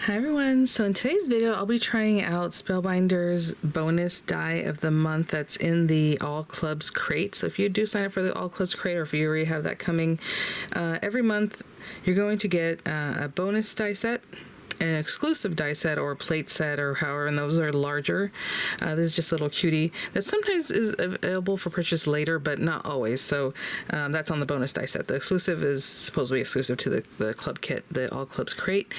Hi everyone, so in today's video I'll be trying out Spellbinders bonus die of the month that's in the All Clubs crate. So if you do sign up for the All Clubs crate, or if you already have that coming, every month you're going to get a bonus die set, an exclusive die set or plate set or however, and those are larger. This is just a little cutie that sometimes is available for purchase later, but not always. So that's on the bonus die set. The exclusive is supposedly exclusive to the club kit, the All Clubs crate.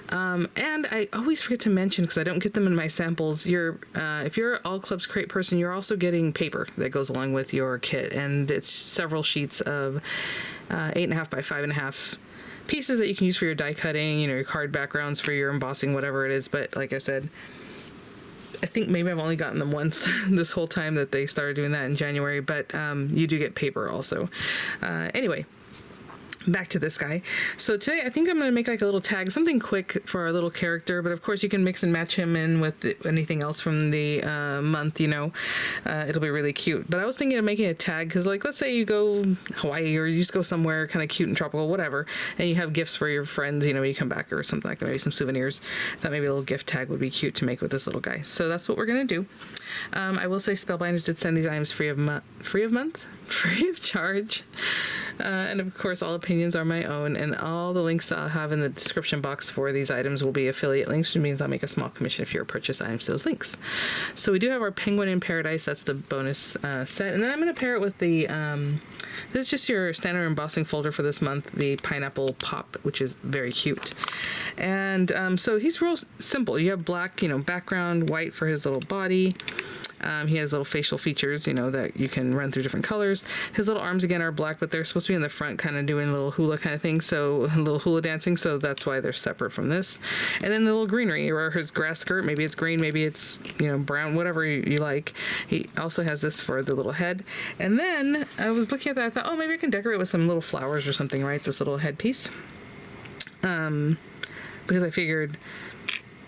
And I always forget to mention, because I don't get them in my samples, if you're an All Clubs crate person, you're also getting paper that goes along with your kit, and it's several sheets of 8.5 by 5.5 pieces that you can use for your die cutting, your card backgrounds for your embossing, whatever it is. But like I said, I think maybe I've only gotten them once this whole time that they started doing that in January, but you do get paper also. Anyway, back to this guy. So today I think I'm going to make like a little tag, something quick for our little character, but of course you can mix and match him in with anything else from the month, it'll be really cute. But I was thinking of making a tag because, like, let's say you go Hawaii or you just go somewhere kind of cute and tropical, whatever, and you have gifts for your friends, when you come back or something like that, maybe some souvenirs. Thought maybe a little gift tag would be cute to make with this little guy. So that's what we're going to do. I will say Spellbinders did send these items free of charge. And of course, all opinions are my own, and all the links I'll have in the description box for these items will be affiliate links, which means I'll make a small commission if you purchase items to those links. So we do have our Penguin in Paradise. That's the bonus set. And then I'm going to pair it with the, this is just your standard embossing folder for this month, the Pineapple Pop, which is very cute. And so he's real simple. You have black, background, white for his little body. He has little facial features, that you can run through different colors. His little arms, again, are black, but they're supposed to be in the front, kind of doing a little hula kind of thing, so a little hula dancing, so that's why they're separate from this. And then the little greenery, or his grass skirt, maybe it's green, maybe it's, brown, whatever you like. He also has this for the little head. And then I was looking at that, I thought, oh, maybe I can decorate with some little flowers or something, right? This little headpiece. Because I figured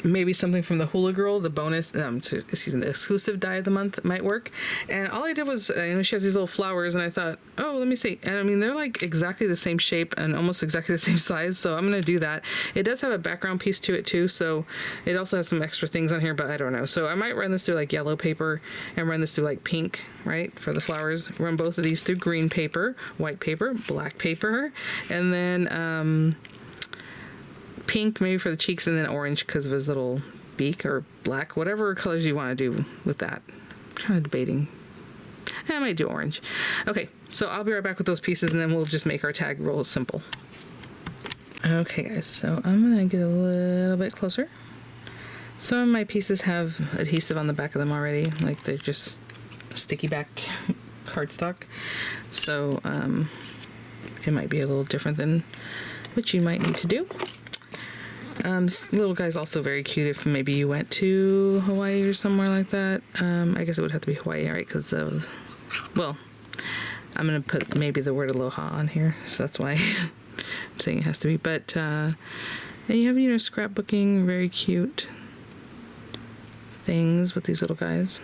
maybe something from the Hula Girl, the bonus, the exclusive die of the month might work. And all I did was, she has these little flowers, and I thought, oh, let me see. And I mean, they're like exactly the same shape and almost exactly the same size, so I'm going to do that. It does have a background piece to it too, so it also has some extra things on here, but I don't know. So I might run this through like yellow paper and run this through like pink, right, for the flowers. Run both of these through green paper, white paper, black paper, and then pink maybe for the cheeks, and then orange because of his little beak, or black, whatever colors you want to do with that. I'm kind of debating. I might do orange. Okay, so I'll be right back with those pieces, and then we'll just make our tag real simple. Okay guys, so I'm gonna get a little bit closer. Some of my pieces have adhesive on the back of them already, like they're just sticky back cardstock, so it might be a little different than what you might need to do. This little guy's also very cute if maybe you went to Hawaii or somewhere like that. I guess it would have to be Hawaii, right? Because well, I'm going to put maybe the word aloha on here, so that's why I'm saying it has to be. But, and you have, scrapbooking, very cute things with these little guys.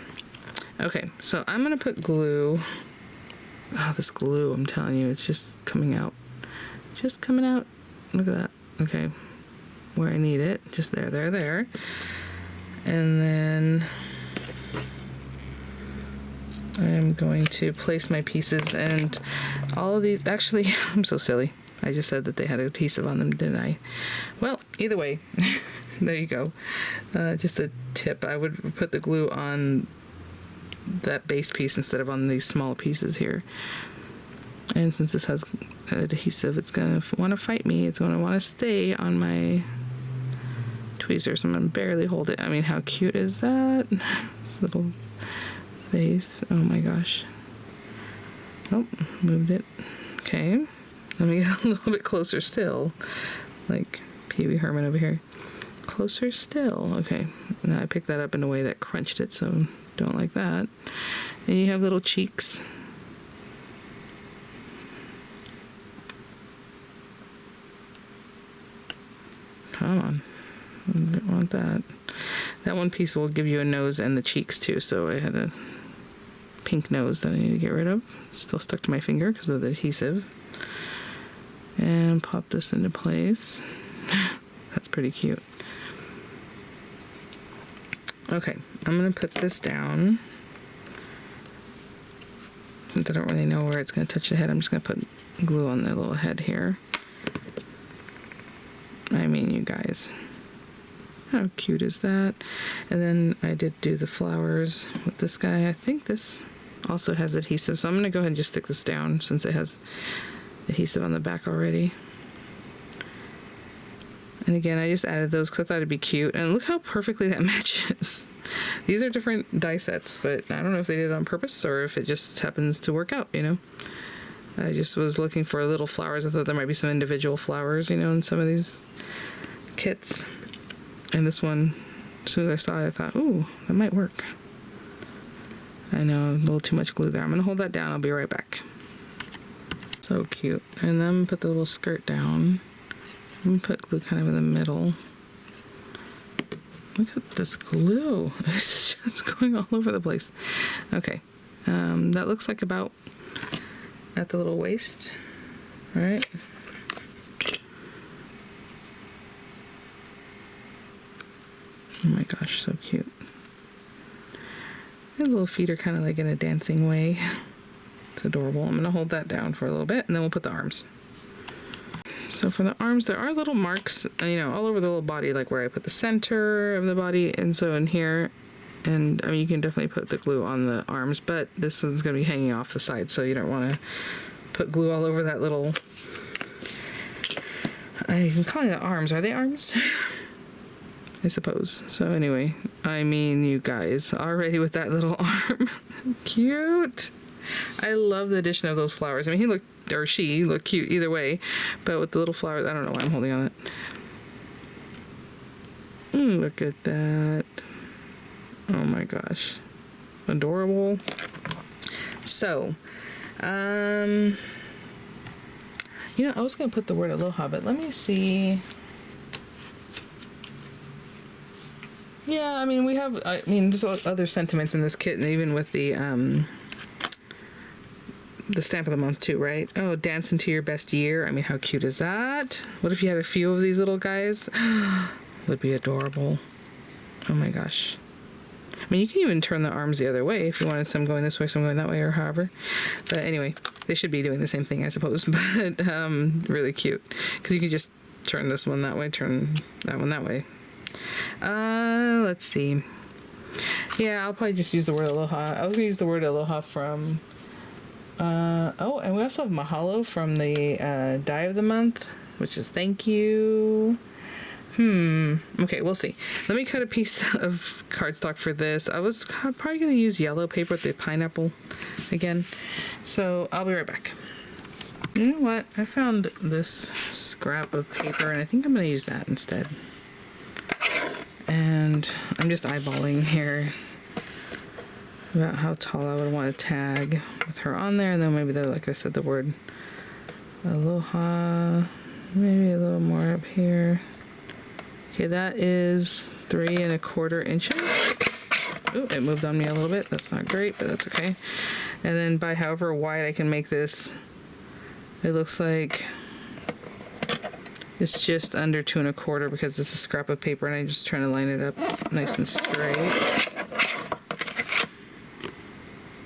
Okay, so I'm going to put glue. Oh, this glue, I'm telling you, it's just coming out. Just coming out. Look at that. Okay. Where I need it, just there. And then I'm going to place my pieces, and all of these, actually, I'm so silly. I just said that they had adhesive on them, didn't I? Well, either way, there you go. Just a tip, I would put the glue on that base piece instead of on these small pieces here. And since this has adhesive, it's going to want to fight me. It's going to want to stay on my tweezers. I'm going to barely hold it. I mean, how cute is that? This little face. Oh my gosh. Oh, moved it. Okay. Let me get a little bit closer still. Like Pee Wee Herman over here. Closer still. Okay. Now I picked that up in a way that crunched it, so don't like that. And you have little cheeks. Come on. I don't want that. That one piece will give you a nose and the cheeks too, so I had a pink nose that I need to get rid of. Still stuck to my finger because of the adhesive. And pop this into place. That's pretty cute. Okay, I'm gonna put this down. Since I don't really know where it's gonna touch the head, I'm just gonna put glue on the little head here. I mean, you guys, how cute is that? And then I did do the flowers with this guy. I think this also has adhesive, so I'm gonna go ahead and just stick this down since it has adhesive on the back already. And again, I just added those because I thought it'd be cute. And look how perfectly that matches. These are different die sets, but I don't know if they did it on purpose or if it just happens to work out, you know? I just was looking for little flowers. I thought there might be some individual flowers, you know, in some of these kits. And this one, as soon as I saw it, I thought, ooh, that might work. I know, a little too much glue there. I'm gonna hold that down. I'll be right back. So cute. And then put the little skirt down. I'm gonna put glue kind of in the middle. Look at this glue. It's just going all over the place. Okay. That looks like about at the little waist. All right. Oh my gosh, so cute. His little feet are kind of like in a dancing way. It's adorable. I'm gonna hold that down for a little bit and then we'll put the arms. So for the arms, there are little marks, you know, all over the little body, like where I put the center of the body, and so in here, and I mean, you can definitely put the glue on the arms, but this one's going to be hanging off the side, so you don't want to put glue all over that little, I'm calling it arms. Are they arms? I suppose. So anyway, I mean, you guys, already with that little arm. Cute. I love the addition of those flowers. I mean, he looked, or she looked cute either way, but with the little flowers, I don't know why I'm holding on it. Look at that. Oh my gosh. Adorable. So, you know, I was going to put the word aloha, but let me see. Yeah, I mean, there's other sentiments in this kit, and even with the stamp of the month too, right? Oh, dance into your best year. I mean, how cute is that? What if you had a few of these little guys? Would be adorable. Oh my gosh. I mean, you can even turn the arms the other way if you wanted some going this way, some going that way, or however. But anyway, they should be doing the same thing, I suppose. But really cute. Because you can just turn this one that way, turn that one that way. Let's see. Yeah, I'll probably just use the word aloha. I was going to use the word aloha from... oh, and we also have mahalo from the die of the month, which is thank you. Okay, we'll see. Let me cut a piece of cardstock for this. I was probably going to use yellow paper with the pineapple again. So I'll be right back. You know what? I found this scrap of paper and I think I'm going to use that instead. And I'm just eyeballing here about how tall I would want to tag with her on there. And then maybe like I said, the word aloha, maybe a little more up here. Okay, that is 3 1/4 inches. Ooh, it moved on me a little bit. That's not great, but that's okay. And then by however wide I can make this, it looks like it's just under 2 1/4 because it's a scrap of paper and I'm just trying to line it up nice and straight.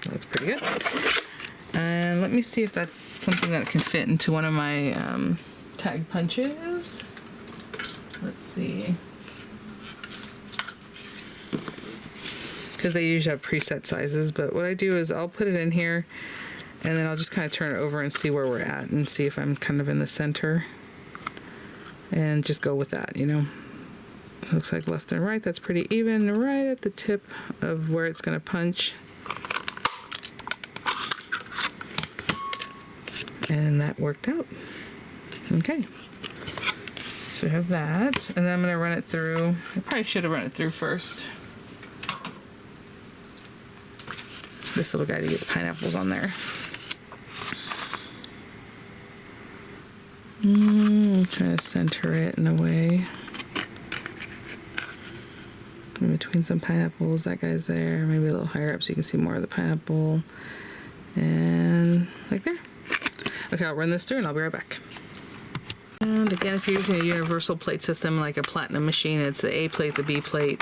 That's pretty good. And let me see if that's something that can fit into one of my tag punches. Let's see. Because they usually have preset sizes, but what I do is I'll put it in here and then I'll just kind of turn it over and see where we're at and see if I'm kind of in the center and just go with that, you know. It looks like left and right, that's pretty even, right at the tip of where it's going to punch. And that worked out. Okay. So we have that, and then I'm going to run it through. I probably should have run it through first. This little guy to get the pineapples on there. I'm trying to center it in a way. In between some pineapples, that guy's there. Maybe a little higher up so you can see more of the pineapple. And like there. Okay, I'll run this through and I'll be right back. And again, if you're using a universal plate system like a platinum machine, it's the A plate, the B plate,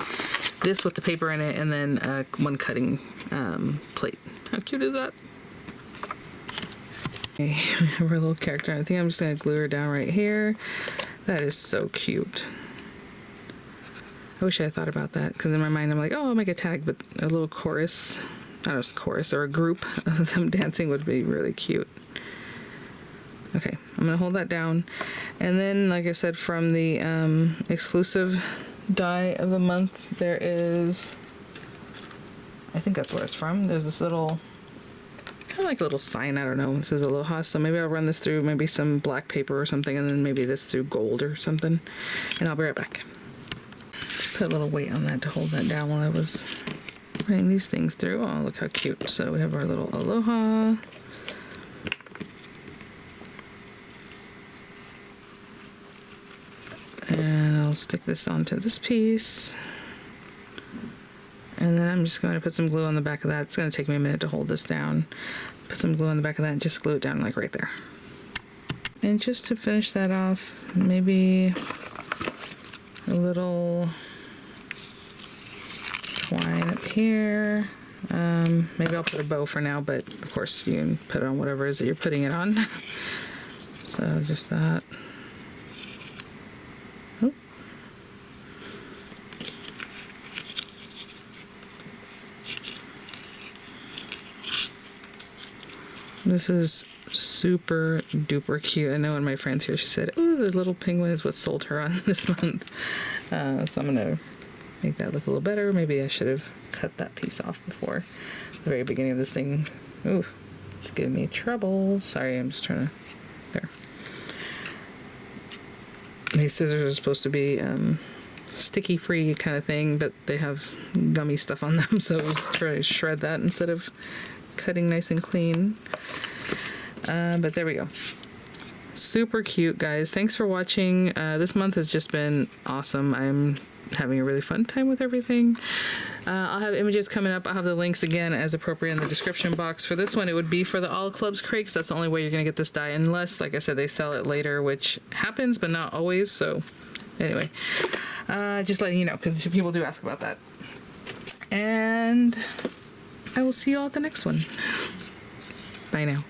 this with the paper in it, and then one cutting plate. How cute is that? Okay, we have our little character. I think I'm just going to glue her down right here. That is so cute. I wish I had thought about that, because in my mind I'm like, oh, I'll make a tag, but a little chorus, I don't know if it's chorus or a group of them dancing would be really cute. Okay, I'm going to hold that down. And then, like I said, from the exclusive die of the month, there is, I think that's where it's from. There's this little, kind of like a little sign, I don't know. It says Aloha, so maybe I'll run this through maybe some black paper or something, and then maybe this through gold or something. And I'll be right back. Just put a little weight on that to hold that down while I was running these things through. Oh, look how cute. So we have our little Aloha. And I'll stick this onto this piece. And then I'm just going to put some glue on the back of that. It's going to take me a minute to hold this down. Put some glue on the back of that and just glue it down like right there. And just to finish that off, maybe a little twine up here. Maybe I'll put a bow for now, but of course you can put it on whatever it is that you're putting it on. So just that. This is super duper cute. I know one of my friends here, she said, oh, the little penguin is what sold her on this month. So I'm going to make that look a little better. Maybe I should have cut that piece off before the very beginning of this thing. Ooh, it's giving me trouble. Sorry, I'm just trying to, there. These scissors are supposed to be sticky free kind of thing, but they have gummy stuff on them, so I was trying to shred that instead of cutting nice and clean. But there we go. Super cute, guys. Thanks for watching. This month has just been awesome. I'm having a really fun time with everything. I'll have images coming up. I'll have the links again as appropriate in the description box. For this one, it would be for the All Clubs crate, 'cause that's the only way you're going to get this die, unless, like I said, they sell it later, which happens, but not always. So anyway, just letting you know, because people do ask about that. And I will see you all at the next one. Bye now.